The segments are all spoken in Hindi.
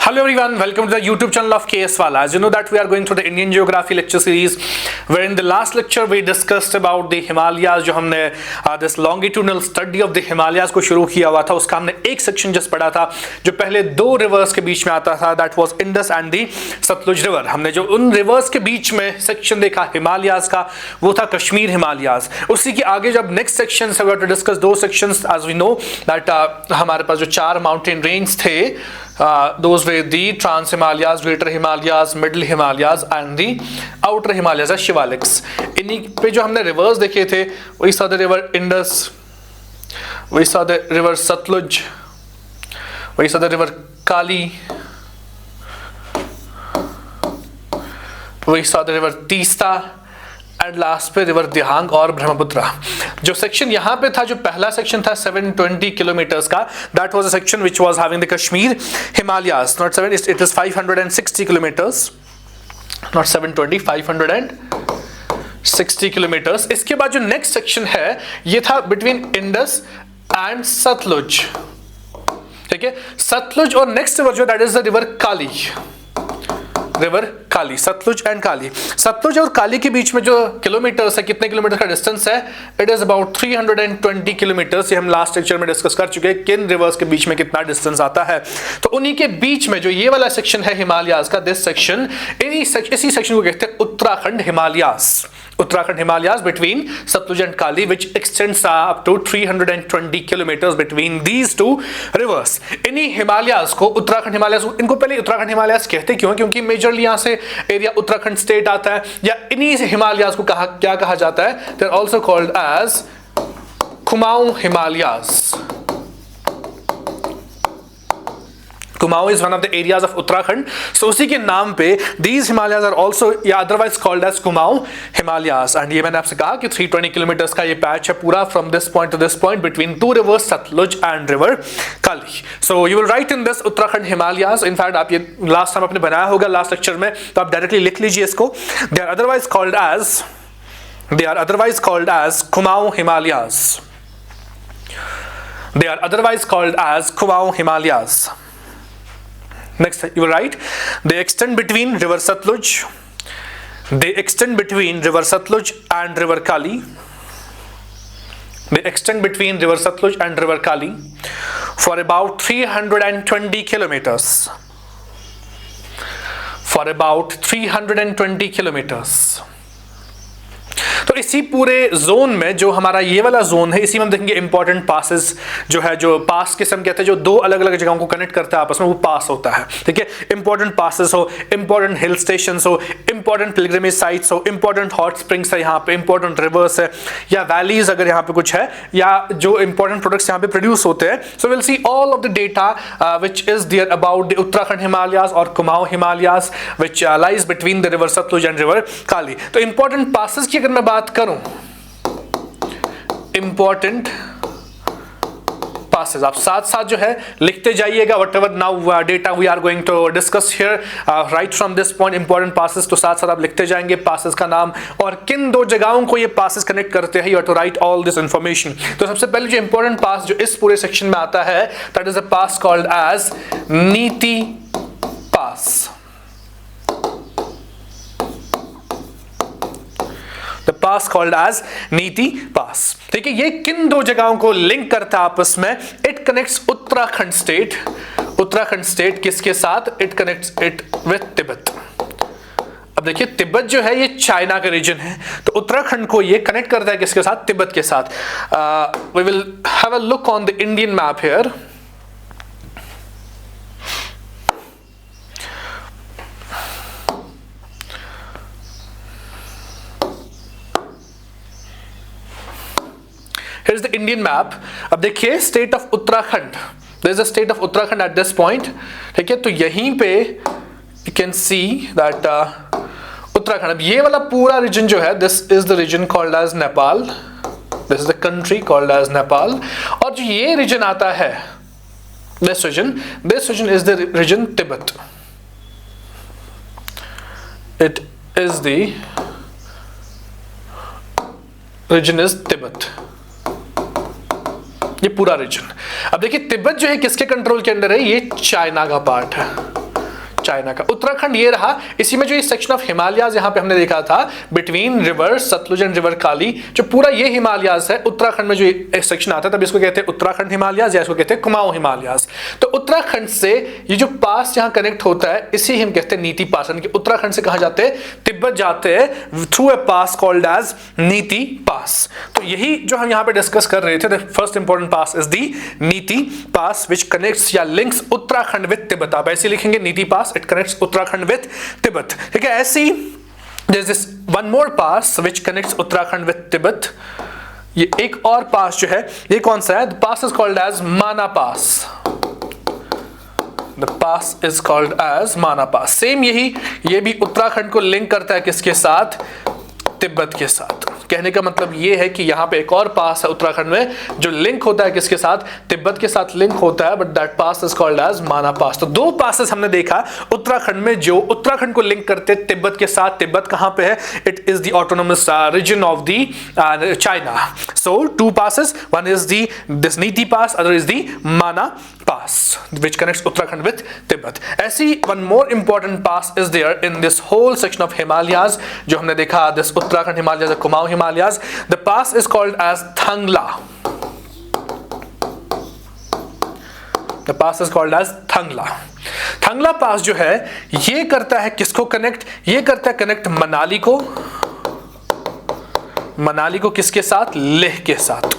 Hello everyone, welcome to the YouTube channel of KS Wala. As you know that we are going through the Indian Geography lecture series, where in the last lecture we discussed about the Himalayas. जो हमने this longitudinal study of the Himalayas को शुरू किया हुआ था, उसका हमने एक सेक्शन जस्ट पढ़ा था जो पहले दो रिवर्स के बीच में आता था, that was Indus and the Sutlej river. हमने जो उन रिवर्स के बीच में सेक्शन देखा हिमालयाज का, वो था कश्मीर हिमालयाज. उसी के आगे जब नेक्स्ट सेक्शन से टू डिस्कस दो sections, as we know that हमारे पास जो चार माउंटेन रेंज थे, those were the Trans Himalayas, Greater Himalayas, Middle Himalayas and the Outer Himalayas, Shivaliks. इन्हीं पे जो हमने रिवर्स देखे थे, we saw the river Indus, we saw the river Satluj, we saw the river Kali, we saw the river Teesta and last पे रिवर दिहांग और ब्रह्मपुत्रा. जो सेक्शन यहाँ पे था, जो पहला सेक्शन था 720 किलोमीटर्स का, that was a section which was having the Kashmir Himalayas. Not 7, it is 560 kilometres, not 720, 560 kilometres. इसके बाद जो नेक्स्ट सेक्शन है, ये था बिटवीन इंडस एंड सतलुज. ठीक है, सतलुज और नेक्स्ट रिवर जो that is the river Kali, river Kali, Sutlej and Kali. Sutlej और काली के बीच में जो किलोमीटर्स है, कितने किलोमीटर का डिस्टेंस है, इट इज अबाउट 320 किलोमीटर्स. ये हम लास्ट लेक्चर में डिस्कस कर चुके हैं किन रिवर्स के बीच में कितना डिस्टेंस आता है. तो उन्हीं के बीच में जो ये वाला सेक्शन है हिमालयास का, दिस सेक्शन, इसी सेक्शन को कहते हैं Uttarakhand Himalayas. Uttarakhand Himalayas between Sutlej and Kali, which extends up to 320 kilometers between these two rivers. इन्हीं हिमालयास को उत्तराखंड हिमालयास, इनको पहले उत्तराखंड हिमालयास कहते क्यों? क्योंकि मेजरली यहाँ से एरिया उत्तराखंड स्टेट आता है, या इन्हीं हिमालयास को क्या कहा जाता है? They are also called as Kumaon Himalayas. Kumaon is one of the areas of Uttarakhand. So उसी के नाम पे these Himalayas are also या otherwise called as Kumaon Himalayas. And ये मैंने आपसे कहा कि 320 किलोमीटर्स का ये पैच है पूरा from this point to this point between two rivers Satluj and river Kali. So you will write in this Uttarakhand Himalayas. In fact आप ये last time आपने बनाया होगा last lecture में, तो आप directly लिख लीजिए इसको. They are otherwise called as Kumaon Himalayas. They are otherwise called as Kumaon Himalayas. Next, you will write, they extend between river Satluj. They extend between river Satluj and river Kali. They extend between river Satluj and river Kali for about 320 kilometers. For about 320 kilometers. तो इसी पूरे जोन में जो हमारा ये वाला जोन है, इसी में हम देखेंगे इंपॉर्टेंट पासेस जो है, जो पास किसे हम कहते हैं, जो दो अलग अलग जगहों को कनेक्ट करता है आपस में, वो पास होता है. ठीक है, इंपॉर्टेंट पासेस हो, इंपॉर्टेंट हिल स्टेशंस हो, इंपॉर्टेंट पिलग्रिमेज साइट्स हो, इंपॉर्टेंट हॉट स्प्रिंग्स है यहाँ पे, इंपॉर्टेंट रिवर्स है, या वैलीज अगर यहाँ पे कुछ है, या जो इंपॉर्टेंट प्रोडक्ट्स यहाँ पे प्रोड्यूस होते हैं. So will see all of the data which is there about the Uttarakhand Himalayas और Kumaon Himalayas which lies between the river Sutlej and river Kali. तो इंपॉर्टेंट पासेस की अगर मैं बात करूं, इंपॉर्टेंट पासेस आप साथ साथ जो है लिखते जाइएगा. Whatever now data we are going to discuss here, right from this point important passes, तो साथ साथ आप लिखते जाएंगे पासेस का नाम और किन दो जगहों को ये पासेस कनेक्ट करते हैं. You have to write all this information. तो सबसे पहले जो इंपॉर्टेंट पास जो इस पूरे सेक्शन में आता है, that is a pass called as Niti pass. The pass called as नीति पास. ठीक है, ये किन दो जगहों को लिंक करता है आपस में? It connects Uttarakhand state. Uttarakhand state किसके साथ? It connects it with Tibet. अब देखिए, तिब्बत जो है ये चाइना का रीजन है, तो उत्तराखंड को ये कनेक्ट करता है किसके साथ? तिब्बत के साथ. We will have a look on the Indian map here. Here's the Indian map. अब देखिए state of Uttarakhand, there is a state of Uttarakhand at this point. ठीक है, तो यहीं पे you can see that Uttarakhand, अब ये वाला पूरा रीजन जो है, this is the region called as Nepal. This is the country called as Nepal. और जो ये रीजन आता है, this region is the region Tibet. It is the region is Tibet. ये पूरा रीजन। अब देखिए तिब्बत जो है किसके कंट्रोल के अंडर है, ये चाइना का पार्ट है, चाइना का। उत्तराखंड ये रहा, इसी में जो ये सेक्शन ऑफ हिमालयाज यहाँ पे हमने देखा था between river Sutlej and river Kali, जो पूरा ये हिमालयाज है उत्तराखंड में जो एक सेक्शन आता है, तब इसको कहते हैं उत्तराखंड हिमालयाज या इसको कहते हैं कुमाऊं हिमालयाज। तो उत्तराखंड से ये जो पास यहाँ कनेक्ट होता है इसी हम कहते हैं नीति पास, यानी कि उत्तराखंड से कहाँ जाते हैं, तिब्बत जाते हैं through a pass called as Niti pass. तो यही जो हम यहाँ पे डिस्कस कर रहे थे, the first important pass is the नीति पास विच कनेक्ट्स या लिंक्स उत्तराखंड विद तिब्बत। आप ऐसे लिखेंगे नीति पास, it connects Uttarakhand with Tibet। ठीक है, ऐसी there's this one more pass which connects Uttarakhand with Tibet। ये एक और पास जो है, ये कौन सा है, the pass is called as Mana Pass। The pass is called as Mana Pass। Same यही, ये भी उत्तराखंड को लिंक करता है किसके साथ, तिब्बत के साथ। कहने का मतलब ये है कि यहाँ पे एक और पास है उत्तराखंड में जो लिंक होता है किसके साथ, तिब्बत के साथ लिंक होता है, but that pass is called as Mana pass. तो दो पासेस हमने देखा उत्तराखंड में जो उत्तराखंड को लिंक करते हैं तिब्बत के साथ। तिब्बत कहाँ पे है, it is the autonomous region of the China. So two passes, one is the this Niti pass, other is the माना पास which connects Uttarakhand with Tibet। ऐसी one more important pass is there in this whole section of Himalayas जो हमने देखा, this Uttarakhand Himalayas, Kumaon Himalayas। The pass is called as Thangla। The pass is called as Thangla। Thangla pass जो है ये करता है किसको कनेक्ट, ये करता है कनेक्ट मनाली को, मनाली को किसके साथ, लेह के साथ।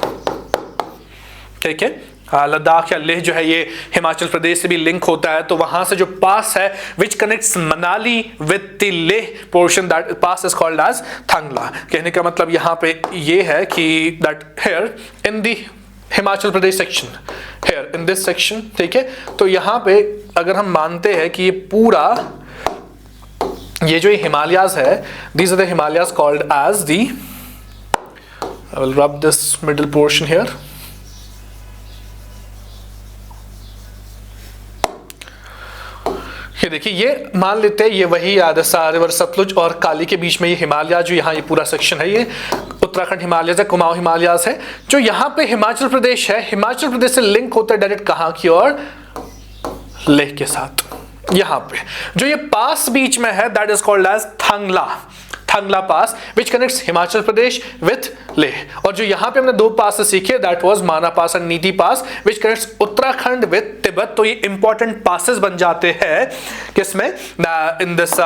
ठीक है, लद्दाख या लेह जो है ये हिमाचल प्रदेश से भी लिंक होता है, तो वहां से जो पास है which connects Manali with the Leh portion, that pass is called as Thangla. कहने का मतलब यहां पे ये है कि that here in the Himachal Pradesh section, here in this section, ठीक है, तो यहां पे अगर हम मानते हैं कि ये पूरा ये जो हिमालयाज है, these are the Himalayas called as the, I will rub this middle portion here. ये देखिए, ये मान लेते हैं ये वही रिवर सतलुज और काली के बीच में ये हिमालय जो यहाँ ये पूरा सेक्शन है, ये उत्तराखंड हिमालयाज है, कुमाऊं हिमालयाज है। जो यहाँ पे हिमाचल प्रदेश है, हिमाचल प्रदेश से लिंक होता है डायरेक्ट कहाँ की ओर, लेह के साथ। यहाँ पे जो ये पास बीच में है that is called as Thangla, Thangla pass which connects Himachal Pradesh with Leh. और जो यहाँ पे हमने दो पास सीखे दैट वाज माना pass and Niti pass which connects Uttarakhand with Tibet. तो ये इंपॉर्टेंट पासेस बन जाते हैं किसमें, इन दिस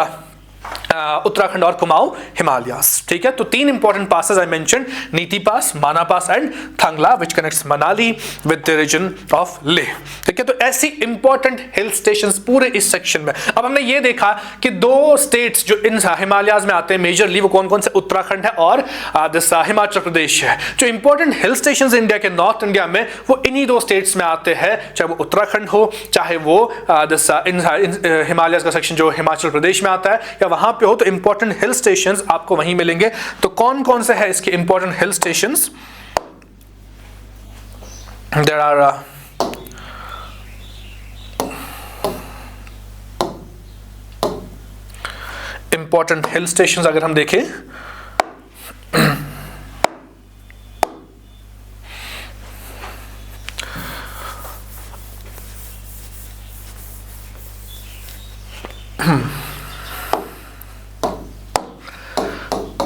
उत्तराखंड और कुमाऊं हिमालयास। ठीक है, तो तीन important passes I mentioned, Niti pass, Mana pass and Thangla which connects Manali with the region of Leh. ठीक है, तो ऐसी इंपॉर्टेंट हिल स्टेशंस पूरे इस सेक्शन में। अब हमने ये देखा कि दो स्टेट्स जो इन हिमालयाज में आते हैं मेजरली, वो कौन कौन से, उत्तराखंड है और हिमाचल प्रदेश है। जो इंपॉर्टेंट हिल स्टेशंस इंडिया के नॉर्थ इंडिया में वो इन्हीं दो स्टेट्स में आते हैं, चाहे वो उत्तराखंड हो, चाहे वो हिमालयाज का सेक्शन जो हिमाचल प्रदेश में आता है या वहां पे हो। तो इंपॉर्टेंट हिल स्टेशंस आपको वहीं मिलेंगे। तो कौन कौन से है इसके important hill stations, there are important hill stations अगर हम देखें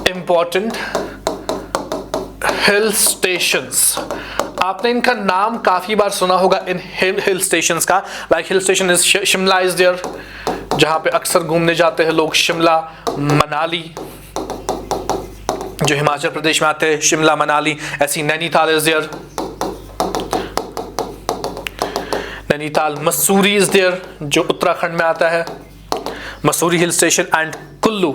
इंपॉर्टेंट हिल स्टेशंस, आपने इनका नाम काफी बार सुना होगा इन हिल स्टेशंस का। Like hill station is Shimla is there, जहां पे अक्सर घूमने जाते हैं लोग, शिमला, मनाली जो हिमाचल प्रदेश में आते हैं, शिमला मनाली। ऐसी Nainital is there, Nainital, Mussoorie is there जो उत्तराखंड में आता है, Mussoorie hill station, and Kullu,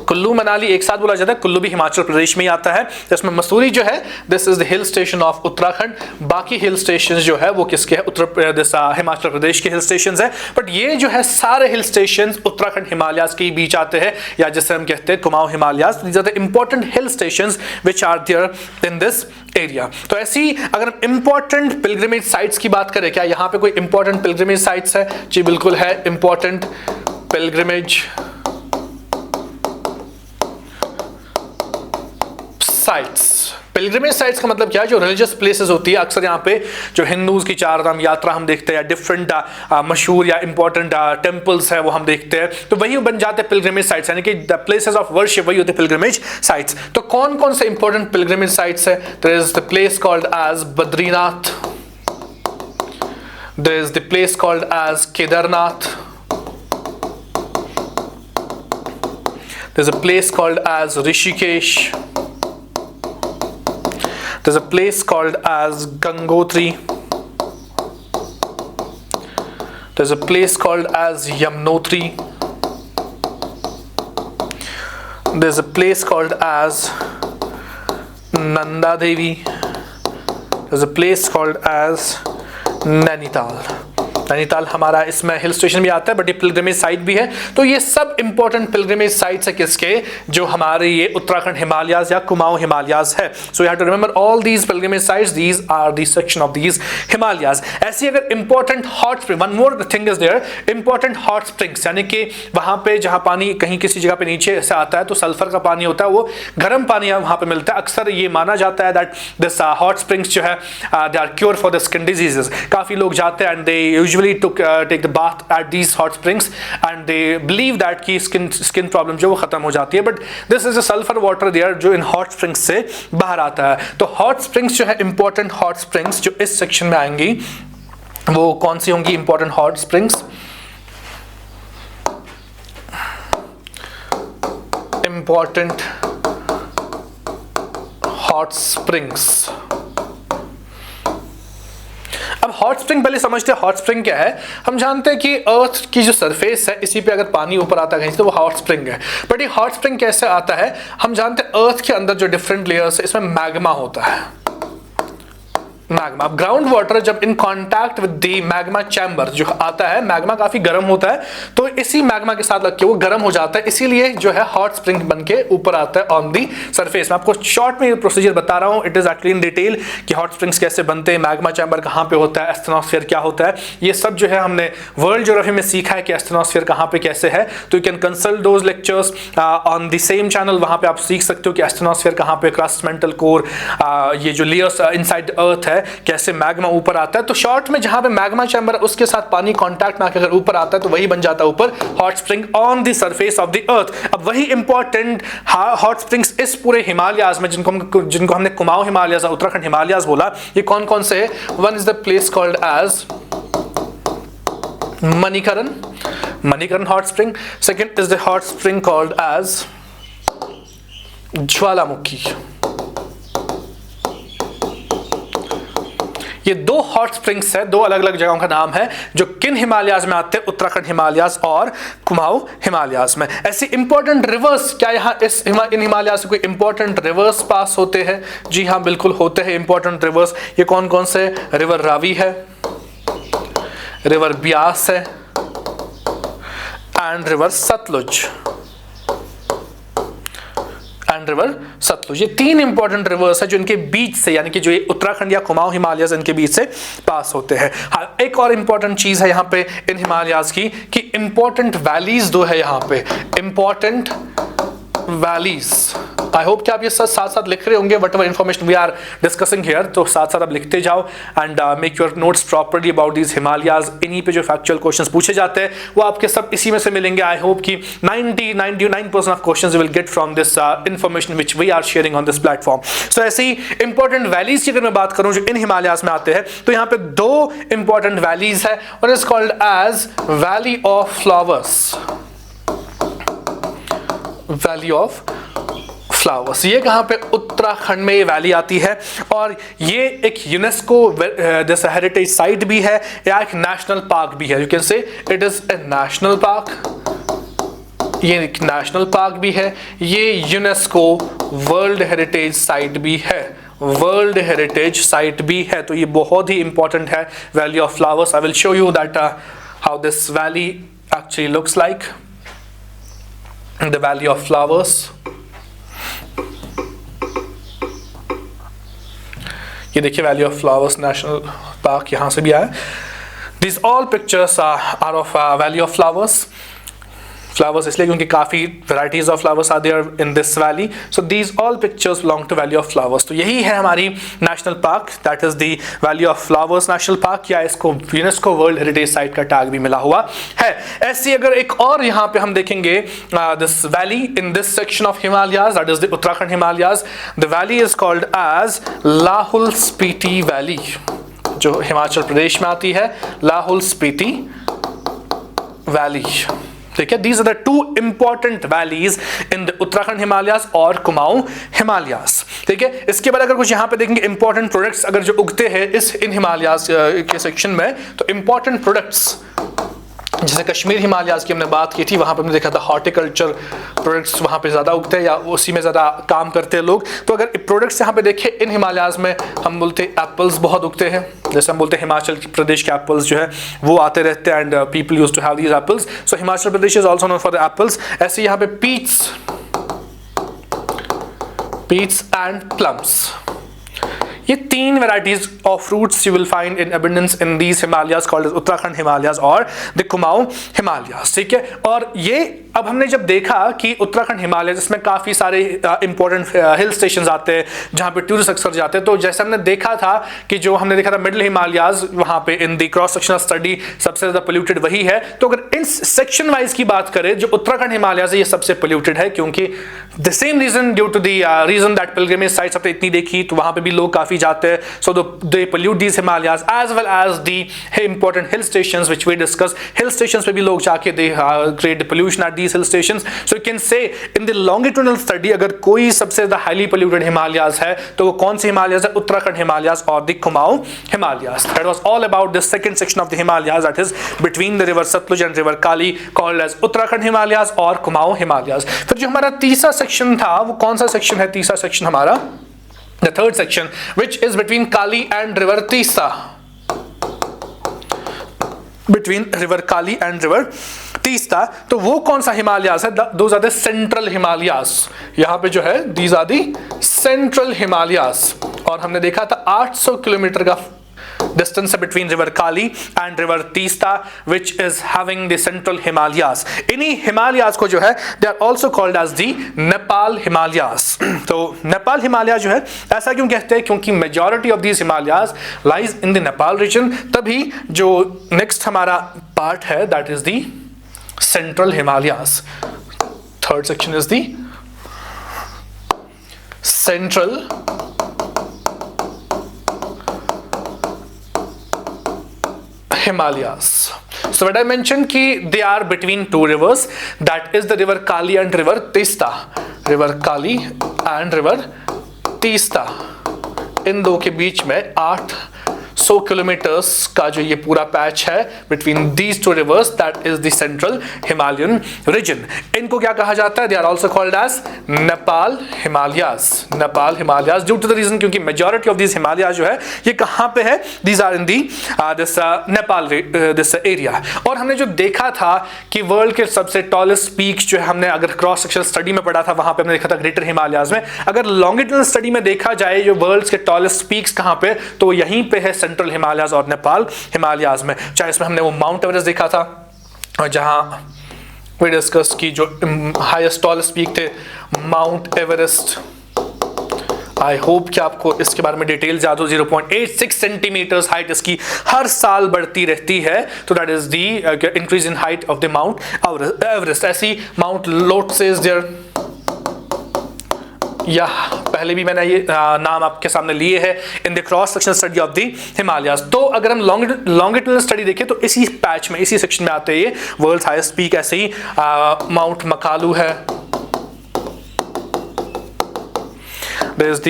Kullu Manali एक साथ बोला जाता है, कुल्लू भी हिमाचल प्रदेश में ही आता है। इसमें मसूरी जो है this is the hill station of Uttarakhand, बाकी हिल स्टेशंस जो है वो किसके है, उत्तर प्रदेश हिमाचल प्रदेश के हिल स्टेशंस है। बट ये जो है सारे हिल स्टेशंस उत्तराखंड हिमालयाज के बीच आते हैं, या जिसे हम कहते हैं Kumaon Himalayas. These are the important hill stations which are there in this area. तो ऐसी अगर इंपॉर्टेंट पिलग्रिमेज साइट्स की बात करें, क्या यहाँ पे कोई इंपॉर्टेंट पिलग्रिमेज साइट्स है? जी बिल्कुल है, important pilgrimage sites, pilgrimage sites का मतलब क्या है, जो रिलीजियस प्लेसेस होती है, अक्सर यहाँ पे जो हिंदूज की 4 धाम यात्रा हम देखते हैं, डिफरेंट मशहूर या इंपॉर्टेंट टेम्पल्स है वो हम देखते हैं, तो वही बन जाते हैं पिलग्रिमेज साइट्स, यानी कि द प्लेसेस ऑफ वर्शिप वही होते हैं पिलग्रिमेज साइट्स। तो कौन कौन से इंपॉर्टेंट पिलग्रिमेज साइट्स है? There is the place called as Badrinath, there is the place called as Kedarnath, there's a place called as Rishikesh, there's a place called as Gangotri, there's a place called as Yamunotri, there's a place called as Nanda Devi, there's a place called as Nainital। Nainital हमारा इसमें हिल स्टेशन भी आता है, बट ये पिलग्रिमेज साइट भी है। तो ये सब इंपॉर्टेंट पिलग्रिमेज साइट्स है किसके? जो हमारे ये उत्तराखंड हिमालयाज या कुमाऊं हिमालयाज है। So you have to remember all these pilgrimage sites, these are the section of these Himalayas. ऐसी अगर important hot spring, one more thing is there, important hot springs, यानी कि वहां पे जहां पानी कहीं किसी जगह पे नीचे से आता है तो सल्फर का पानी होता है, वो गर्म पानी वहां पे मिलता है। अक्सर ये माना जाता है दैट दिस हॉट स्प्रिंग्स जो है they are cure for the skin diseases. काफी लोग जाते हैं and they usually take the bath at these hot springs and they believe that की skin problem जो वो खत्म हो जाती है, but this is a sulfur water there जो इन hot springs से बाहर आता है। तो hot springs जो है important hot springs जो इस सेक्शन में आएंगी, वो कौन सी होंगी important hot springs? Important hot springs। अब हॉट स्प्रिंग पहले समझते हैं हॉट स्प्रिंग क्या है। हम जानते हैं कि अर्थ की जो सरफेस है इसी पे अगर पानी ऊपर आता है कहीं से तो वो हॉट स्प्रिंग है। बट ये हॉट स्प्रिंग कैसे आता है? हम जानते हैं अर्थ के अंदर जो डिफरेंट लेयर्स है इसमें मैग्मा होता है। मैग्मा, ग्राउंड वाटर जब in contact with the magma chamber जो आता है, मैग्मा काफी गर्म होता है, तो इसी मैग्मा के साथ लग के वो गर्म हो जाता है, इसीलिए जो है हॉट स्प्रिंग बन के ऊपर आता है ऑन दी सरफेस। मैं आपको शॉर्ट में ये प्रोसीजर बता रहा हूँ, it is actually in detail कि हॉट स्प्रिंग्स कैसे बनते हैं, मैग्मा चैम्बर कहाँ पे होता है, एस्थेनोस्फीयर क्या होता है, ये सब जो है हमने वर्ल्ड ज्योग्राफी में सीखा है कि एस्थेनोस्फीयर कहाँ पे कैसे है। तो you can consult those lectures on the same channel, वहाँ पे आप सीख सकते हो कि एस्थेनोस्फीयर कहाँ पे, क्रस्ट, मेंटल कोर, ये जो लेयर्स इनसाइड अर्थ है कैसे मैग्मा ऊपर आता है। तो शॉर्ट में जहां पे मैग्मा चैम्बर उसके साथ पानी कांटेक्ट में आकर अगर ऊपर आता है तो वही बन जाता है ऊपर hot spring on the surface of the earth. अब वही इंपॉर्टेंट हॉट स्प्रिंग्स इस पूरे हिमालयाज में जिनको हमने कुमाऊं हिमालयाज, उत्तराखंड हिमालयाज बोला, ये कौन कौन से है? One is the place called as Manikaran, Manikaran hot spring. Second is the hot spring called as Jwalamukhi. ये दो हॉट स्प्रिंग्स है, दो अलग अलग जगहों का नाम है जो किन हिमालयाज में आते हैं? उत्तराखंड हिमालयाज और कुमाऊं हिमालयाज में। ऐसी इंपॉर्टेंट रिवर्स, क्या यहाँ इन हिमालयाज से कोई इंपॉर्टेंट रिवर्स पास होते हैं? जी हाँ, बिल्कुल होते हैं इंपॉर्टेंट रिवर्स। ये कौन कौन से? रिवर रावी है, रिवर ब्यास है and river Sutlej, and river Sutlej. ये तीन इंपॉर्टेंट रिवर्स है जो इनके बीच से, यानी कि जो ये उत्तराखंड या कुमाऊं हिमालयाज इनके बीच से पास होते हैं। हाँ, एक और इंपॉर्टेंट चीज है यहाँ पे इन हिमालयाज की कि इंपॉर्टेंट वैलीज दो है यहाँ पे, इंपॉर्टेंट वैलीज। आई होप कि आप ये साथ साथ लिख रहे होंगे whatever information we are discussing here, तो साथ साथ आप लिखते जाओ and make your notes properly about these Himalayas. इन्हीं पे जो फैक्चुअल क्वेश्चंस पूछे जाते हैं वो आपके सब इसी में से मिलेंगे। आई होप कि 99% of questions you will get from this information which we are sharing on this platform. So ऐसे ही इंपॉर्टेंट वैलीज की अगर मैं बात करूं जो इन हिमालयाज में आते हैं, तो यहाँ पे दो इंपॉर्टेंट वैलीज है, one is called as valley of flowers, valley of flowers. ये कहाँ पे? उत्तराखंड में ये वैली आती है और ये एक यूनेस्को जैसा हेरिटेज साइट भी है या एक नेशनल पार्क भी है। यू कैन से it is a national park, ये एक नेशनल पार्क भी है, ये यूनेस्को वर्ल्ड हेरिटेज साइट भी है, वर्ल्ड हेरिटेज साइट भी है। तो ये बहुत ही इंपॉर्टेंट है, valley of flowers. I will show you that how this valley actually looks like, the valley of flowers. ये देखिए valley of flowers national park, यहाँ से भी आया। These all pictures are of Valley of Flowers. Flowers इसलिए क्योंकि काफ़ी varieties of flowers are there in this valley, so these all pictures belong to valley of flowers. तो यही है हमारी national park, that is the valley of flowers national park, या इसको यूनेस्को वर्ल्ड हेरिटेज साइट का टैग भी मिला हुआ है। ऐसी अगर एक और यहाँ पे हम देखेंगे this valley in this section of Himalayas, that is the Uttarakhand Himalayas, the valley is called as Lahaul Spiti valley, जो हिमाचल प्रदेश में आती है, लाहौल स्पीति वैली। ठीक है, these are the two important valleys in the Uttarakhand Himalayas और कुमाऊं हिमालयाज। ठीक है, इसके बाद अगर कुछ यहाँ पे देखेंगे इंपॉर्टेंट प्रोडक्ट्स अगर जो उगते हैं इस इन हिमालयाज के सेक्शन में, तो इंपॉर्टेंट प्रोडक्ट्स जैसे कश्मीर हिमालयाज की हमने बात की थी, वहाँ पे हमने देखा था हॉर्टिकल्चर प्रोडक्ट्स वहाँ पे ज़्यादा उगते हैं या उसी में ज़्यादा काम करते हैं लोग। तो अगर प्रोडक्ट्स यहाँ पे देखें इन हिमालयाज में, हम बोलते हैं एप्पल्स बहुत उगते हैं, जैसे हम बोलते हैं हिमाचल प्रदेश के एप्पल्स जो है वो आते रहते हैं, and people use to have these apples, so Himachal Pradesh is also known for the apples. ऐसे यहाँ पे पीट्स एंड प्लम्स, ये तीन varieties of fruits you will find in abundance in these Himalayas called Uttarakhand Himalayas और द कुमाऊं हिमालयाज। ठीक है, और ये अब हमने जब देखा कि उत्तराखंड हिमालय जिसमें काफ़ी सारे इंपॉर्टेंट हिल स्टेशंस आते हैं जहाँ पे टूरिस्ट अक्सर जाते हैं, तो जैसे हमने देखा था कि जो हमने देखा था मिडिल हिमालयाज, वहाँ पे in the cross sectional study सबसे ज़्यादा पोल्यूटेड वही है। तो अगर इन सेक्शन वाइज की बात करें, जो उत्तराखंड हिमालयाज है ये सबसे पोल्यूटेड है, क्योंकि the same reason due to the reason that pilgrimage sites आपने इतनी देखी, तो वहाँ पे भी लोग काफ़ी जाते हैं, so they pollute these Himalayas as well as the important hill stations which we discuss. Hill stations पे भी लोग जाके they create pollution at these hill stations. So you can say in the longitudinal study अगर कोई सबसे ज्यादा हाईली पोल्यूटेड हिमालयाज है तो वो कौन से हिमालयाज है? उत्तराखंड हिमालयाज और the Kumaon Himalayas. That was all about the second section of the Himalayas, that is between the river Sutlej and river Kali, called as Uttarakhand Himalayas और कुमाऊं हिमालयाज। फिर जो हमारा तीसरा सेक्शन था वो कौन सा सेक्शन है? तीसरा सेक्शन हमारा the third section, which is between Kali and river Teesta, between river Kali and river Teesta। तो वो कौन सा हिमालयाज है? Those are the central Himalayas। यहाँ पे जो है these are the central Himalayas, और हमने देखा था 800 किलोमीटर का distance between river Kali and river Teesta, which is having the central Himalayas। इन्हीं हिमालयाज को जो है they are also called as the Nepal Himalayas. तो नेपाल हिमालय जो है ऐसा क्यों कहते हैं? क्योंकि majority of these Himalayas lies in the Nepal region। तभी जो next हमारा part है that is the central Himalayas। Third section is the central Himalayas। So what I mentioned कि they are between two rivers, that is the river Kali and river Teesta। river Kali and river Teesta, इन दो के बीच में 800 किलोमीटर्स का जो ये पूरा पैच है between these two rivers, that is the central Himalayan region. इनको क्या कहा जाता है? They are also called as Nepal Himalayas. Nepal Himalayas due to the reason क्योंकि मेजॉरिटी ऑफ दिस हिमालयाज जो है ये कहाँ पे है? These are in the this Nepal this area. और हमने जो देखा था कि वर्ल्ड के सबसे टॉलेस्ट पीक्स जो है, हमने अगर क्रॉस सेक्शनल स्टडी में पढ़ा था वहां पे हमने देखा था ग्रेटर हिमालयाज में। अगर लॉन्गिट्यूडनल स्टडी में देखा जाए जो वर्ल्ड के टॉलेस्ट पीक्स कहाँ पे, तो यहीं पे है सेंट्रल हिमालयाज और नेपाल हिमालयाज में। चाहे इसमें हमने वो माउंट एवरेस्ट देखा था, और जहां वी डिस्कस की जो हाईएस्ट टॉलेस्ट पीक थे माउंट एवरेस्ट। आई होप कि आपको इसके बारे में डिटेल याद हो। 0.86 सेंटीमीटर्स हाइट इसकी हर साल बढ़ती रहती है, तो that is the increase in height of the mount Everest. ऐसी माउंट लोटसे इज देयर, या पहले भी मैंने ये नाम आपके सामने लिए है in the cross sectional study of the Himalayas. तो अगर हम लॉन्गिट्यूडनल स्टडी देखें तो इसी पैच में, इसी सेक्शन में आते हैं ये वर्ल्ड हाईएस्ट पीक। ऐसे ही माउंट मकालू है, there is the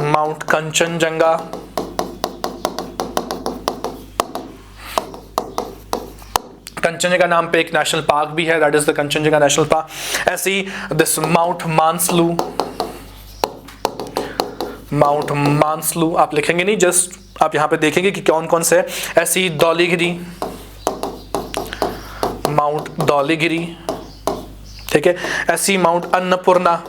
mount Kanchenjunga, Kanchenjunga नाम पे एक नेशनल पार्क भी है, that is the Kanchenjunga national park. ऐसे ही this mount Manaslu, mount Manaslu आप लिखेंगे नहीं, जस्ट आप यहां पे देखेंगे कि कौन कौन से। ऐसी धौलीगिरी, माउंट धौलीगिरी, ठीक है। ऐसी माउंट अन्नपूर्णा,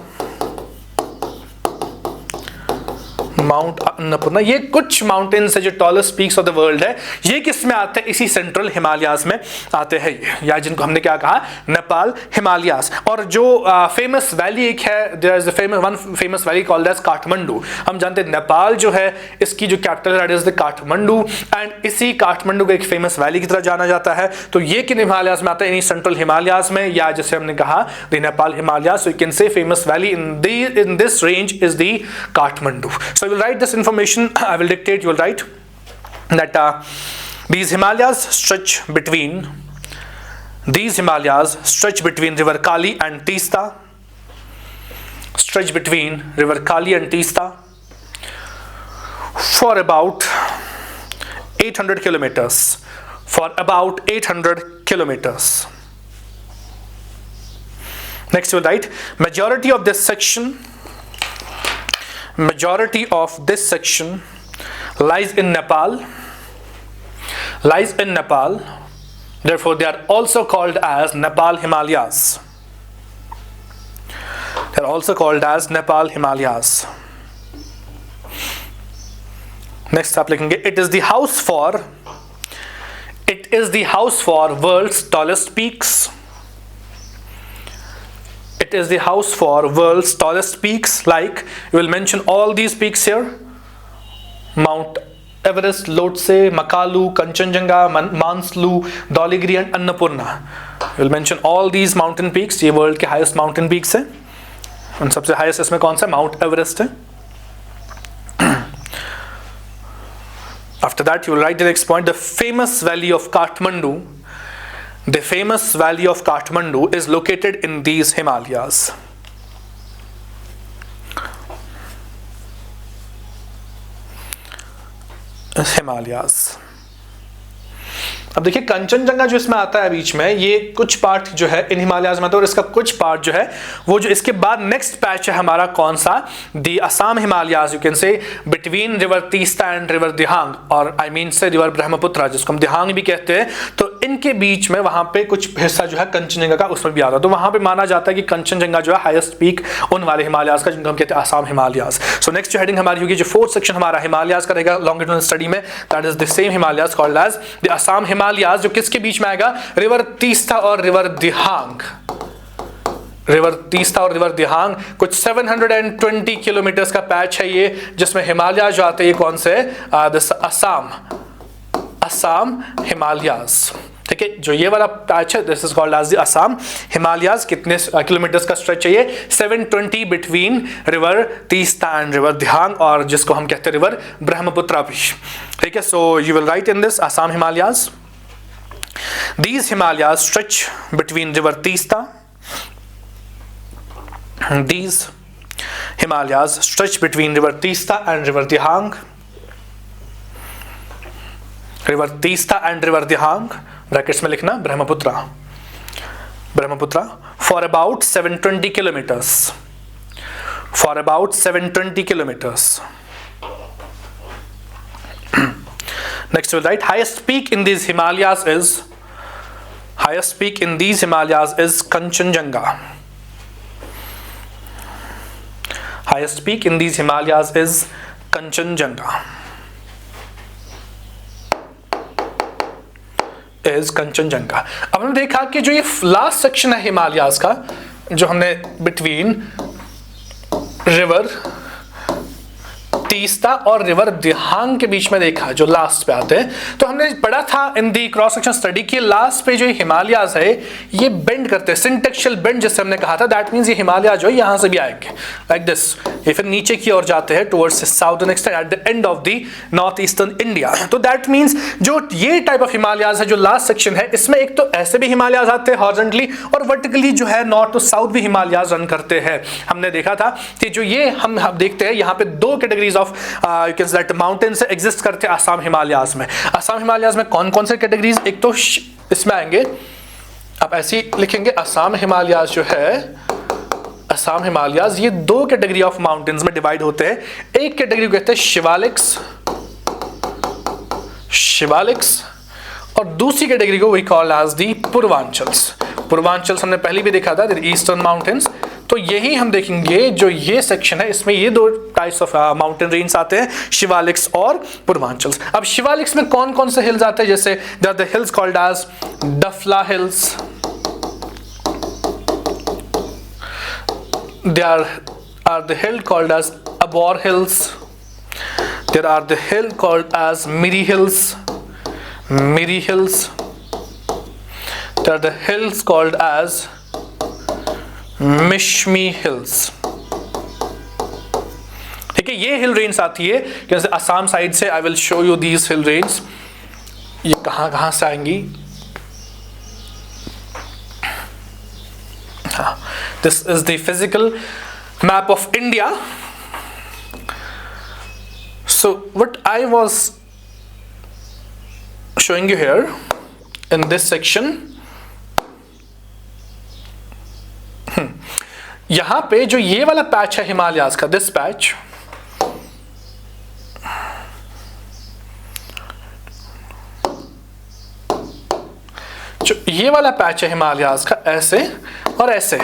माउंट अन्नपूर्णा, ये कुछ माउंटेन्स है जो tallest peaks of the world है, ये किस में आते हैं, इसी सेंट्रल हिमालयाज में आते हैं ये, या जिनको हमने क्या कहा, नेपाल हिमालयाज। और जो फेमस वैली एक है, there is one famous valley called as Kathmandu. हम जानते हैं नेपाल जो है इसकी जो कैपिटल है इज द काठमांडू, एंड इसी काठमांडू को एक फेमस वैली की तरह जाना जाता है। तो ये किन हिमालयाज में आता है, इन्हीं सेंट्रल हिमालयाज में, या जैसे हमने कहा the Nepal Himalayas. So you can से famous valley in this range is the Kathmandu. So I will write this information, I will dictate, you will write that these Himalayas stretch between river Kali and Teesta, stretch between river Kali and Teesta for about 800 kilometers, for about 800 kilometers. Next you will write majority of this section lies in Nepal, therefore they are also called as Nepal Himalayas. Next आप लिखेंगे it is the house for world's tallest peaks. It is the house for world's tallest peaks, like you will mention all these peaks here: Mount Everest, Lhotse, Makalu, Kanchenjunga, Manslu, Dhaulagiri and Annapurna. You will mention all these mountain peaks. ये world के highest mountain peaks है, और सबसे highest इसमें कौन सा, Mount Everest है। After that you will write the next point: the famous valley of Kathmandu. The famous valley of Kathmandu is located in these Himalayas. अब देखिए कंचनजंगा जो इसमें आता है बीच में, ये कुछ पार्ट जो है इन हिमालयाज में आता है, और इसका कुछ पार्ट जो है वो जो इसके बाद नेक्स्ट पैच है हमारा कौन सा, the Assam Himalayas, you can say between river Teesta and river Dihang, और I mean say river Brahmaputra, जिसको हम दिहांग भी कहते हैं। तो इनके बीच में वहां पे कुछ हिस्सा जो है कंचनजंगा का, उसमें भी आता है। तो वहां पे माना जाता है कि कंचनजंगा जो है हाईएस्ट पीक उन वाले हिमालयाज का, जिनको हम कहते हैं असम हिमालयाज। सो नेक्स्ट जो हेडिंग हमारी होगी, जो फोर्थ सेक्शन हमारा हिमालयाज का रहेगा लॉन्गिट्यूडनल स्टडी में, that is the same Himalayas called as the Assam Himalayas, जो किसके बीच में आएगा, रिवर तीस्ता और रिवर दिहांग। कुछ 720 किलोमीटर का पैच है ये, जिसमें हिमालय जो आते हैं, ये कौन से, असम हिमालयाज। ठीक है, जो ये वाला पैच है this is called as the Assam Himalayas. कितने किलोमीटर्स का स्ट्रेच चाहिए, 720 between river Teesta and river Dihang, और जिसको हम कहते हैं रिवर ब्रह्मपुत्र भी। ठीक है, so you will write in this Assam Himalayas. These Himalayas stretch between river Teesta. These Himalayas stretch between river Teesta and river Dihang. River Teesta and river Dihang. Brackets में लिखना Brahmaputra for about 720 kilometers. Next we'll write highest peak in these Himalayas is Kanchenjunga. Highest peak in these Himalayas is Kanchenjunga. अब हमने देखा कि जो ये लास्ट सेक्शन है हिमालयाज का, जो हमने बिटवीन रिवर तीस्ता और रिवर दिहांग के बीच में देखा, जो लास्ट पे आते हैं। तो हमने पढ़ा था इन दी क्रॉस सेक्शन स्टडी के लास्ट पे जो हिमालयाज है ये बेंड करते हैं, सिंटेक्शियल बेंड जिससे हमने कहा था। दैट मींस ये हिमालय जो है यहाँ से भी आएंगे लाइक दिस, ये फिर नीचे की ओर जाते हैं towards southern extent at the end of the north eastern India. तो दैट मींस जो ये टाइप ऑफ हिमालयाज है, जो लास्ट सेक्शन है, इसमें एक तो ऐसे भी हिमालयाज आते हैं हॉरिजॉन्टली, और वर्टिकली जो है नॉर्थ टू साउथ भी हिमालयाज रन करते हैं। हमने देखा था कि जो ये हम देखते हैं यहाँ पे दो categories of you can say that mountains exist करते हैं असम हिमालयाज में। असम हिमालयाज में कौन कौन से कैटेगरीज, एक तो इसमें आएंगे, आप ऐसे लिखेंगे असम हिमालयाज जो है, असम हिमालयाज ये दो कैटेगरी ऑफ माउंटेन्स में डिवाइड होते हैं। एक कैटेगरी को कहते हैं शिवालिक्स, और दूसरी कैटेगरी को वी कॉल एज दी पूर्वांचल्स। पूर्वांचल्स हमने पहले भी देखा था, ईस्टर्न माउंटेन्स। तो यही हम देखेंगे जो ये सेक्शन है, इसमें ये दो टाइप्स ऑफ माउंटेन रेंज आते हैं, शिवालिक्स और पूर्वांचल। अब शिवालिक्स में कौन कौन से हिल्स आते हैं, जैसे they are the hills called as Dafla hills, there are the hill called as Abor Hills, there are the hill called as Miri Hills, there are the hills called as Mishmi Hills। ठीक है, ये हिल रेंज आती है जैसे असम साइड से। I will show you these hill range, ये कहाँ से आएंगी। This is the physical map of India. So what I was showing you here in this section, यहां पे जो ये वाला पैच है हिमालयाज का, दिस पैच, जो ये वाला पैच है हिमालयाज का, ऐसे और ऐसे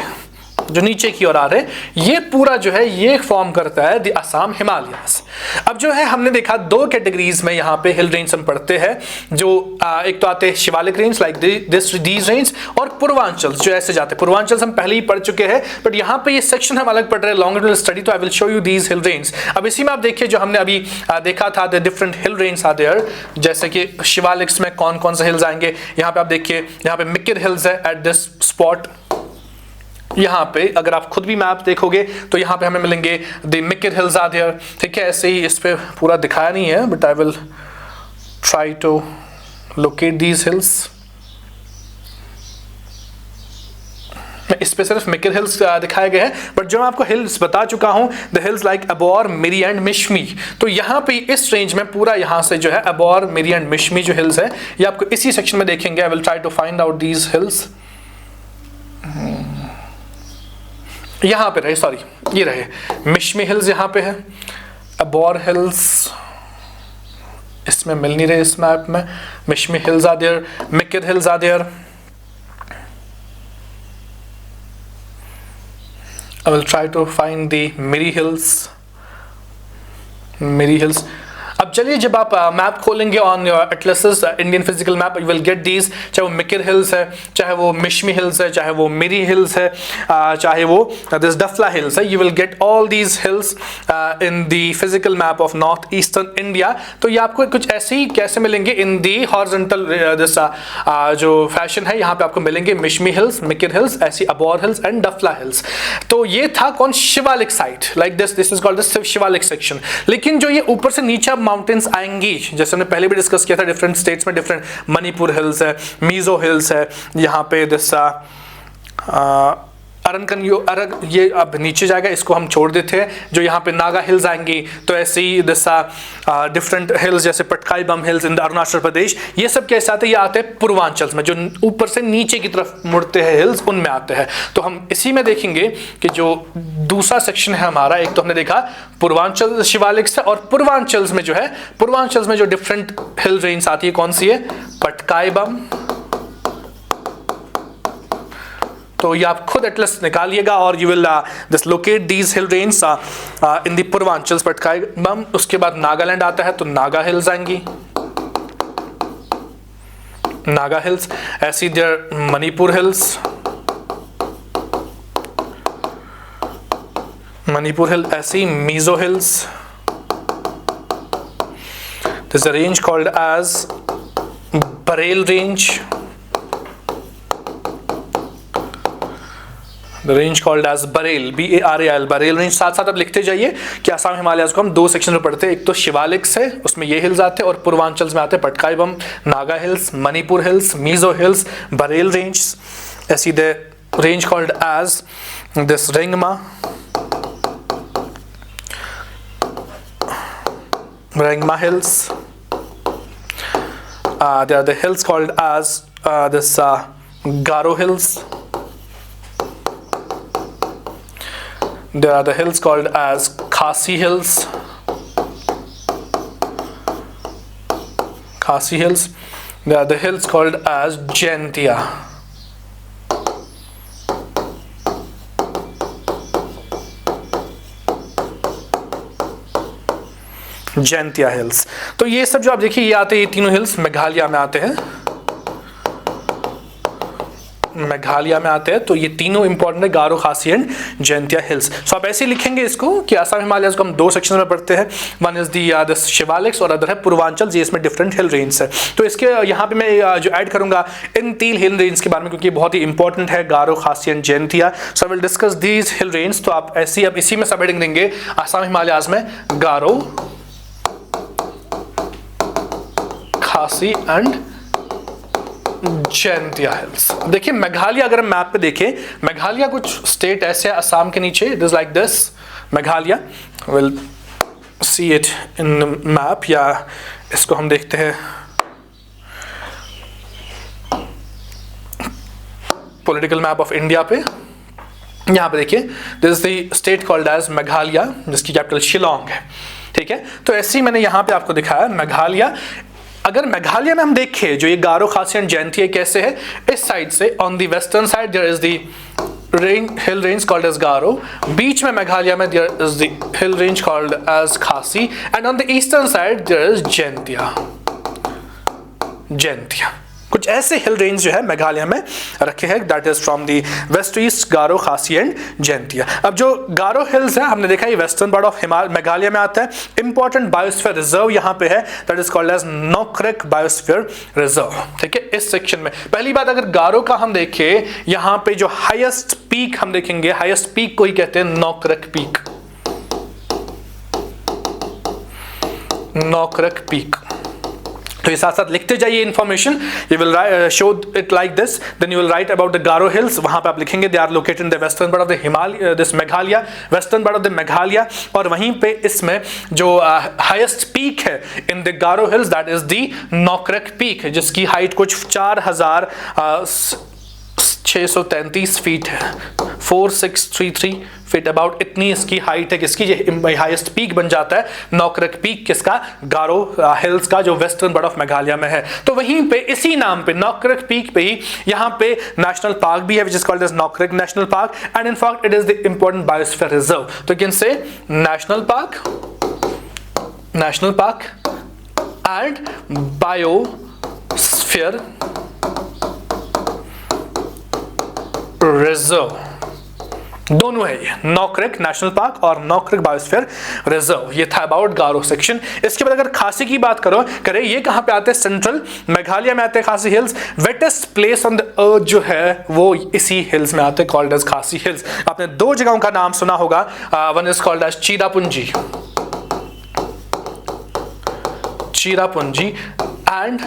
जो नीचे की ओर आ रहे, ये पूरा जो है ये फॉर्म करता है द असम हिमालयास। अब जो है हमने देखा दो कैटेगरीज में यहाँ पे हिल रेंज हम पढ़ते हैं, जो एक तो आते हैं Shivalik range like these range, और पूर्वांचल जो ऐसे जाते हैं। पूर्वांचल हम पहले ही पढ़ चुके हैं, बट यहाँ पे ये सेक्शन हम अलग पढ़ रहे हैं, लॉन्गिट्यूडनल स्टडी, तो I will show you these hill range. अब इसी में आप देखिए जो हमने अभी देखा था, the different hill range are there, जैसे कि शिवालिक्स में कौन कौन से हिल्स आएंगे। यहाँ पे आप देखिए, यहाँ पे मिकिर हिल्स है एट दिस स्पॉट। यहाँ पे अगर आप खुद भी मैप देखोगे तो यहाँ पे हमें मिलेंगे the Mikir hills are there. ठीक है, ऐसे ही इस पे पूरा दिखाया नहीं है, but I will try to locate these hills. इस पे सिर्फ मिकिर हिल्स दिखाए गए हैं, बट जो मैं आपको हिल्स बता चुका हूं, the hills like Abor, Miri and Mishmi, तो यहाँ पे इस रेंज में पूरा यहाँ से जो है अबोर, मिरी एंड मिश्मी जो हिल्स है, ये आपको इसी सेक्शन में देखेंगे। I will try to find out these hills. यहाँ पे रहे, सॉरी ये रहे मिश्मी हिल्स, यहाँ पे है अबोर हिल्स, इसमें मिल नहीं रहे इस मैप में। Mishmi hills are there, Mikir hills are there. I will try to find the Miri Hills। अब चलिए, जब आप मैप खोलेंगे on your atlases Indian physical map, you will get these, चाहे वो मिकिर हिल्स है, चाहे वो मिश्मी हिल्स है, चाहे वो मिरी हिल्स है, चाहे वो दिस डफला हिल्स है, you will get all these hills in the physical map of north eastern India. तो ये आपको कुछ ऐसे ही कैसे मिलेंगे इन दी हॉरिजॉन्टल दिस जो फैशन है, यहाँ पे आपको मिलेंगे मिश्मी हिल्स, मिकिर हिल्स, ऐसी Abor hills and Dafla hills. तो ये था कौन, Shivalik side, like this is called the Shivalik section. लेकिन जो ये ऊपर से नीचे माउंटेन्स आएंगी, जैसे हमने पहले भी डिस्कस किया था, डिफरेंट स्टेट्स में डिफरेंट, मणिपुर हिल्स है, मिजो हिल्स है, यहाँ पे दिस अरग, ये अब नीचे जाएगा, इसको हम छोड़ देते हैं। जो यहाँ पे नागा हिल्स आएंगी, तो ऐसे ही डिफरेंट हिल्स जैसे पटकाई बम हिल्स इन अरुणाचल प्रदेश, ये सब कैसे आते हैं, ये आते हैं पूर्वांचल में, जो ऊपर से नीचे की तरफ मुड़ते हैं हिल्स, उनमें आते हैं। तो हम इसी में देखेंगे कि जो दूसरा सेक्शन है हमारा, एक तो हमने देखा पूर्वांचल शिवालिक्स है, और पूर्वांचल में जो है, पूर्वांचल में जो डिफरेंट हिल रेंज आती है, कौन सी है, पटकाई बम। तो ये आप खुद एटलस निकालिएगा और you will dislocate these hill range in the Purvanchal, Patkai Bum. उसके बाद नागालैंड आता है, तो नागा हिल्स आएंगी, नागा हिल्स। ऐसी there Manipur hills, Manipur hill, ऐसी Mizo hills. There's a range called as Bareil range. The range called as Bareil, B-A-R-A-I-L, Bareil range। साथ साथ आप लिखते जाइए कि असम हिमालयाज को हम दो सेक्शन में पढ़ते हैं, एक तो शिवालिक्स है, उसमें ये हिल्स आते हैं, और पूर्वांचल में आते हैं Patkai Bum, Naga hills, Manipur hills, Mizo hills, Barail range. ऐसी the range called as this Rengma, Rengma hills. There are the hills called as this Garo hills. There are the hills called as Khasi hills. Khasi hills. There are the hills called as Jaintia. Jaintia hills. तो ये सब जो आप देखिए ये आते हैं, ये तीनों हिल्स मेघालय में आते हैं, मेघालय में आते हैं। तो ये तीनों इंपॉर्टेंट है, गारो, खासी एंड जैंतिया हिल्स। सो आप ऐसे लिखेंगे इसको कि असम हिमालयस को हम दो सेक्शन में पढ़ते हैं, वन इज द शिवालिक्स और अदर है पूर्वांचल, जी इसमें डिफरेंट हिल रेंज है। तो इसके यहाँ पे मैं जो ऐड करूंगा इन तीन हिल रेंज के बारे में, क्योंकि बहुत ही इंपॉर्टेंट है, गारो, Khasi and Jaintia. So I will discuss these hill range. तो आप ऐसी अब इसी में सब हेडिंग देंगे, असम हिमालयस में गारो, खासी एंड जैंतिया हिल्स। देखिए मेघालय अगर हम मैप पे देखें, मेघालय कुछ स्टेट ऐसे है असम के नीचे, it is like this Meghalaya, will see it in map, या इसको हम देखते हैं पॉलिटिकल मैप ऑफ इंडिया पे। यहाँ पे देखिए this is the state called as Meghalaya, जिसकी कैपिटल शिलोंग है, ठीक है। तो ऐसे ही मैंने यहाँ पे आपको दिखाया मेघालय। अगर मेघालय में हम देखें जो ये गारो, खासी एंड जैंतिया कैसे है, इस साइड से on the western side there is the hill range called as Garo, बीच में मेघालय में there is the hill range called as Khasi, and on the eastern side there is Jaintia. कुछ ऐसे हिल रेंज जो है मेघालय में रखे हैं, that is from the west to east, Garo, Khasi and Jaintia. अब जो गारो हिल्स है हमने देखा ये वेस्टर्न पार्ट ऑफ मेघालय में आता है। इंपॉर्टेंट बायोस्फीयर रिजर्व यहाँ पे है, that is called as Nokrek biosphere reserve, ठीक है। इस सेक्शन में पहली बात अगर गारो का हम देखें, यहाँ पे जो हाईएस्ट पीक हम देखेंगे, हाईएस्ट पीक को ही कहते हैं नोकरेक पीक, नोकरेक पीक। तो ये साथ साथ लिखते जाइए information, you will show it like this, then you will write about the Garo hills. वहां पे आप लिखेंगे they are located in the western part of the Himalaya, this Meghalaya, western part of the Meghalaya. और वहीं पे इसमें जो हाईएस्ट पीक है in the Garo hills, that is the Nokrek peak, जिसकी हाइट कुछ 4633 फीट है, 4633 फीट अबाउट, इतनी इसकी हाइट है। किसकी हाईएस्ट पीक बन जाता है नोकरेक पीक, किसका, गारो हिल्स का, जो वेस्टर्न पार्ट ऑफ मेघालय में है। तो वहीं पे इसी नाम पे नोकरेक पीक पे ही यहाँ पे नेशनल पार्क भी है, which is called as Nokrek national park, and in fact it is the important biosphere reserve. तो can say national park and biosphere reserve, दोनों है ये, नोकरेक नेशनल पार्क और नोकरेक बायोस्फीयर रिजर्व। ये था अबाउट गारो सेक्शन। इसके बाद अगर खासी की बात करें, ये कहां पे आते हैं, सेंट्रल मेघालय में आते हैं खासी hills. Wettest place on the अर्थ जो है वो इसी हिल्स में आते हैं, कॉल्ड एज खासी हिल्स। आपने दो जगहों का नाम सुना होगा, one is called as Cherrapunji and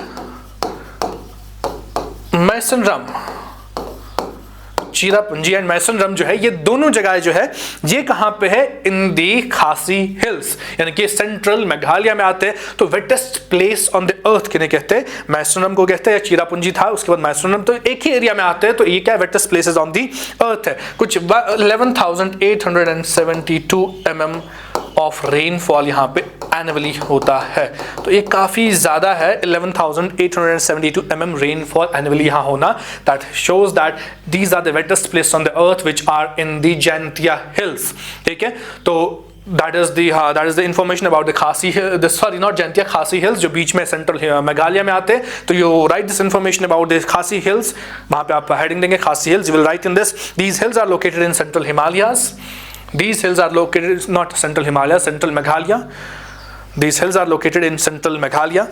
Mawsynram. Cherrapunji and Mawsynram जो है, ये दोनों जगह जो है ये कहां पे है, इन दी खासी हिल्स, यानी कि सेंट्रल मेघालय में आते हैं। तो वेटेस्ट प्लेस ऑन द अर्थ किन्हें कहते हैं, मैसनरम को कहते हैं, या चिरापुंजी था उसके बाद मैसनरम, तो एक ही एरिया में आते हैं। तो ये क्या वेटेस्ट प्लेसेस ऑन दी अर्थ है। कुछ 11,872 mm ऑफ रेनफॉल यहाँ पे एनुअली होता है। तो ये काफी ज्यादा है, 11,872 mm रेनफॉल एनुअली यहाँ होना, that shows that these are the wettest place on the earth which are in the Jaintia hills, ठीक है। तो that is the information about the Khasi Hill, sorry not Jaintia, Khasi Hills, जो बीच में सेंट्रल मेघालय में आते हैं। तो you write this information about the Khasi Hills, वहाँ पे आप हेडिंग देंगे Khasi Hills, you will write in this, these hills are located in central Himalayas, these hills are located, not central Himalayas, central Meghalaya, these hills are located in central Meghalaya.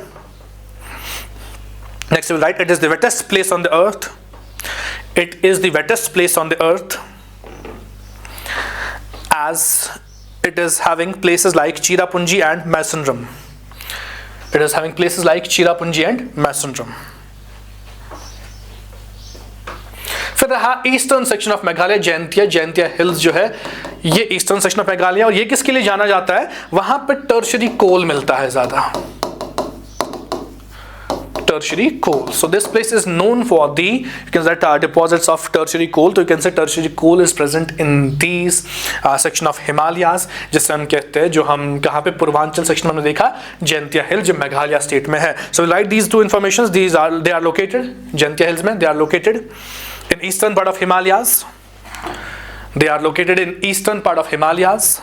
Next you will write, it is the wettest place on the earth, it is the wettest place on the earth, as it is having places like Chirapunji and Masunram. It is having places like Chirapunji and Masunram. फिर रहा eastern section of Meghalaya, Jaintia hills जो है ये ईस्टर्न सेक्शन ऑफ मेघालय, और ये किसके लिए जाना जाता है, वहां पे टर्शियरी कोल मिलता है ज्यादा, tertiary coal. So this place is known for the, you can say, deposits of tertiary coal. So you can say tertiary coal is present in these section of Himalayas, जिसे हम कहते हैं, जो हम कहाँ पे पूर्वांचल सेक्शन में हमने देखा, जैंतिया हिल जो मेघालय स्टेट में है। So write these two informations. They are located Jaintia hills में, they are located in eastern part of Himalayas. They are located in eastern part of Himalayas.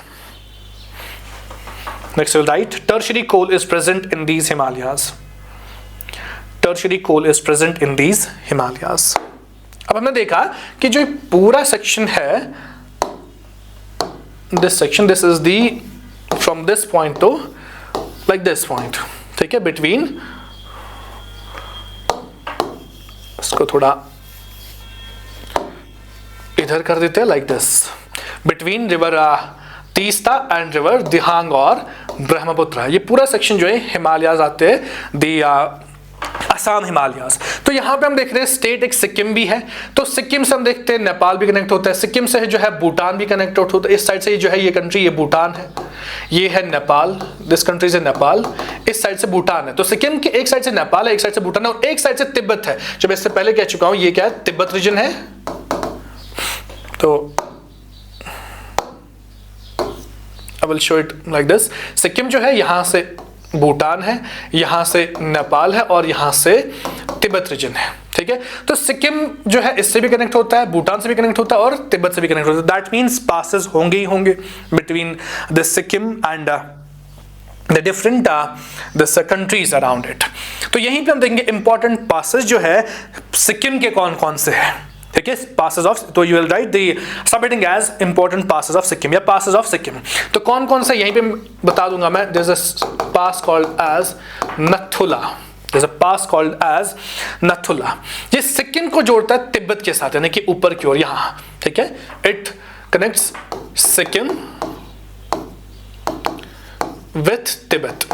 Next we'll write tertiary coal is present in these Himalayas. Tertiary coal is present in these Himalayas. अब हमने देखा कि जो पूरा सेक्शन है, this section, this is the from this point to like this point, ठीक है, between, इसको थोड़ा इधर कर देते हैं like this, between river Teesta and river Dihang और ब्रह्मपुत्र। ये पूरा सेक्शन जो है हिमालयाज आते हैं, दी असम हिमालयाज। तो यहाँ पे हम देख रहे हैं स्टेट एक सिक्किम भी है, तो सिक्किम से हम देखते हैं नेपाल भी कनेक्ट होता है, सिक्किम से जो है भूटान भी कनेक्ट होता है, इस साइड से जो है ये कंट्री, ये भूटान है, ये है नेपाल, दिस कंट्री से नेपाल, इस साइड से भूटान है। तो सिक्किम के एक साइड से नेपाल है, एक साइड से भूटान है और एक साइड से तिब्बत है। जब इससे पहले कह चुका हूं ये क्या है, तिब्बत रीजन है। तो I will show it like this. Sikkim जो है यहाँ से भूटान है, यहाँ से नेपाल है और यहाँ से तिब्बत रीजन है, ठीक है। तो सिक्किम जो है इससे भी कनेक्ट होता है, भूटान से भी कनेक्ट होता है और तिब्बत से भी कनेक्ट होता है। दैट मीन्स पासेस होंगे ही होंगे between the Sikkim and the different this countries around it. तो यहीं पे हम देखेंगे इंपॉर्टेंट पासेस जो है सिक्किम के कौन कौन से हैं, ठीक है। पासेस ऑफ, तो you will write the subheading as important passes of Sikkim या पासेस ऑफ सिक्किम। तो कौन कौन से यहीं पे बता दूंगा मैं। There is a pass called as Nathula, there is a pass called as Nathula. ये सिक्किम को जोड़ता है तिब्बत के साथ, यानी कि ऊपर की ओर यहाँ, ठीक है। It connects Sikkim with Tibet.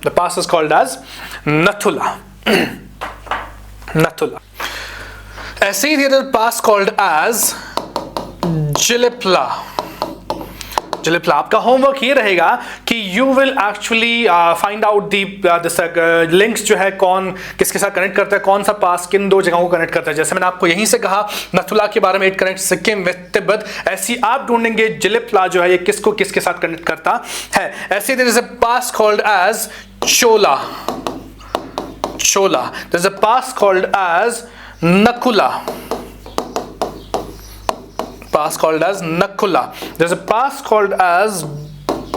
The pass is called as Nathula. Nathula. ऐसे ही there is pass called as Jelepla. Jelepla. आपका होमवर्क ये रहेगा कि you will actually find out the links जो है कौन किसके साथ कनेक्ट करता है, कौन सा पास किन दो जगहों को कनेक्ट करता है। जैसे मैंने आपको यहीं से कहा नथुला के बारे में, it connect Sikkim with Tibet. ऐसी आप ढूंढेंगे जिलिप्ला जो है ये किसको किसके साथ कनेक्ट करता है। ऐसे there is a pass called as Chola. Chola. There is a pass called as Nakula. Pass called as Nakula. There's a pass called as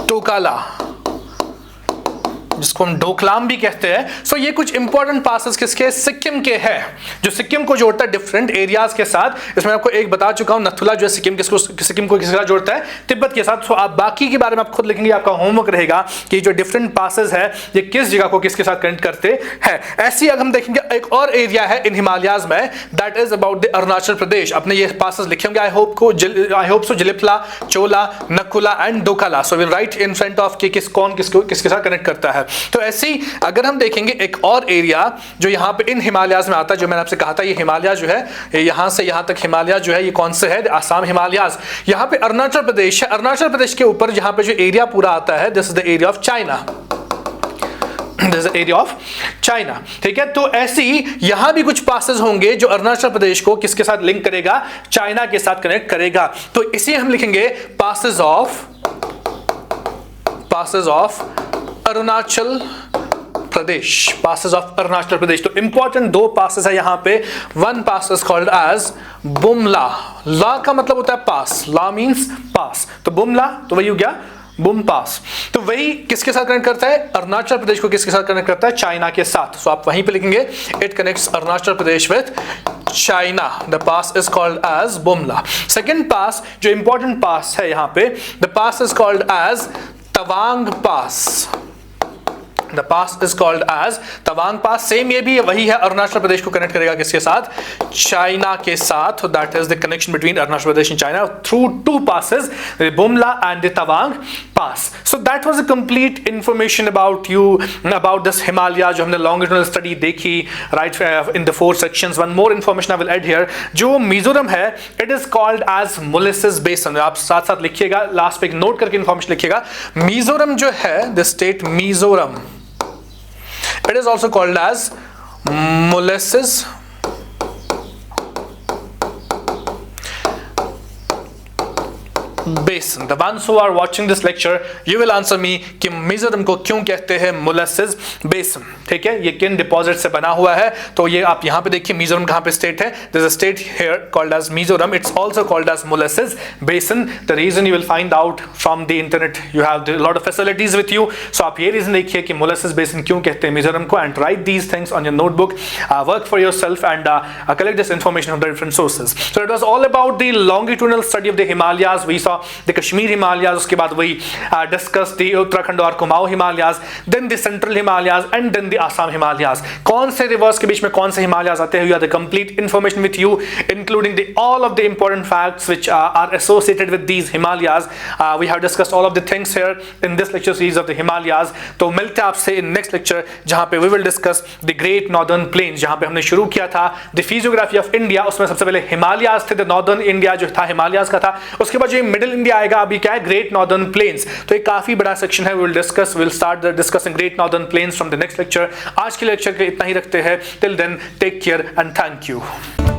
Dokala, जिसको हम डोकलाम भी कहते हैं। सो ये कुछ इंपॉर्टेंट पासेस किसके, सिक्किम के हैं, जो सिक्किम को जोड़ता है डिफरेंट एरियाज के साथ। इसमें आपको एक बता चुका हूं, नथुला जो है सिक्किम को किसके साथ जोड़ता है, तिब्बत के साथ। सो आप बाकी के बारे में आप खुद लिखेंगे, आपका होमवर्क रहेगा कि जो डिफरेंट पासेस है ये किस जगह को किसके साथ कनेक्ट करते हैं। ऐसी अगर हम देखेंगे एक और एरिया है इन हिमालयाज में, that is about the Arunachal Pradesh. अपने ये पासेस लिखे होंगे, I hope so, Jelepla, Chola, Nakula and Dokala. So will write in front of कि कौन किसके साथ कनेक्ट करता है। तो ऐसे ही अगर हम देखेंगे एक और एरिया जो यहाँ पे इन हिमालयाज में आता है, जो मैंने आपसे कहा था ये हिमालय जो है यहाँ से यहाँ तक हिमालय जो है ये कौन से है, आसाम हिमालयाज। यहाँ पे अरुणाचल प्रदेश है, अरुणाचल प्रदेश के ऊपर यहाँ पे जो एरिया पूरा आता है, this is the area of China, this is the area of China, ठीक है। तो ऐसे ही यहां भी कुछ पासेस होंगे जो अरुणाचल प्रदेश को किसके साथ लिंक करेगा, चाइना के साथ कनेक्ट करेगा। तो इसे हम लिखेंगे passes of Arunachal Pradesh, passes of Arunachal Pradesh. तो इंपॉर्टेंट दो पासेस है यहां पे। One pass is called as Bumla. ला का मतलब होता है पास, ला मींस पास, तो बुमला तो वही हो गया बुम पास। तो वही किसके साथ कनेक्ट करता है, अरुणाचल प्रदेश को किसके साथ कनेक्ट करता है, चाइना के साथ। सो आप वहीं पे लिखेंगे it connects Arunachal Pradesh with China. The pass is called as Bumla. Second pass जो इंपॉर्टेंट पास है यहां पे, the pass is called as Tawang pass. The pass is called as Tawang pass. Same ये भी वही है, अरुणाचल प्रदेश को कनेक्ट करेगा किसके साथ, चाइना के साथ। That is the connection between Arunachal Pradesh and China through two passes, Bumla and the Tawang pass. So that was a complete information about you, about this Himalaya जो हमने लॉन्गिट्यूडनल स्टडी देखी, right, in the 4 sections. One more information I will add here, जो मिजोरम है it is called as molasses basin. आप साथ साथ लिखिएगा, लास्ट पे एक नोट करके इंफॉर्मेशन लिखिएगा। मिजोरम जो है, the state Mizoram, it is also called as molasses basin. The ones who are watching this lecture, you will answer me कि मिजोरम को क्यों कहते हैं मोलेसिस बेसिन. ठीक है, ये किन डिपॉजिट से बना हुआ है? तो ये आप यहाँ पे देखिए मिजोरम कहाँ पे स्टेट है. There is a state here called as Mizoram. It's also called as molasses basin. The reason you will find out from the internet, you have a lot of facilities with you. So आप ये reason देखिए कि molasses basin क्यों कहते हैं मिजोरम को, and write these things on your notebook. Work for yourself and collect this information from the different sources. So it was all about the longitudinal study of the Himalayas. We saw the Kashmir Himalayas, उसके बाद वही discussed the उत्तराखंड और Kumaon Himalayas, then the central Himalayas and then the Assam Himalayas. कौन से रिवर्स के बीच में कौन से Himalayas आते हैं? You have the complete information with you, including the all of the important facts which are associated with these Himalayas. We have discussed all of the things here in this lecture series of the Himalayas. तो मिलते हैं आपसे in next lecture जहाँ पे we will discuss the Great Northern Plains, जहाँ पे हमने शुरू किया था the physiography of India. उसमें सबसे पहले Himalayas थे, the Northern India जो था Himalayas का था. उसके बाद जो मिडिल इंडिया आएगा अभी क्या है, ग्रेट नॉर्दर्न प्लेन्स. तो एक काफी बड़ा सेक्शन है. we will start discussing great northern plains from the next lecture. आज के लेक्चर के इतना ही रखते हैं. Till then, take care and thank you.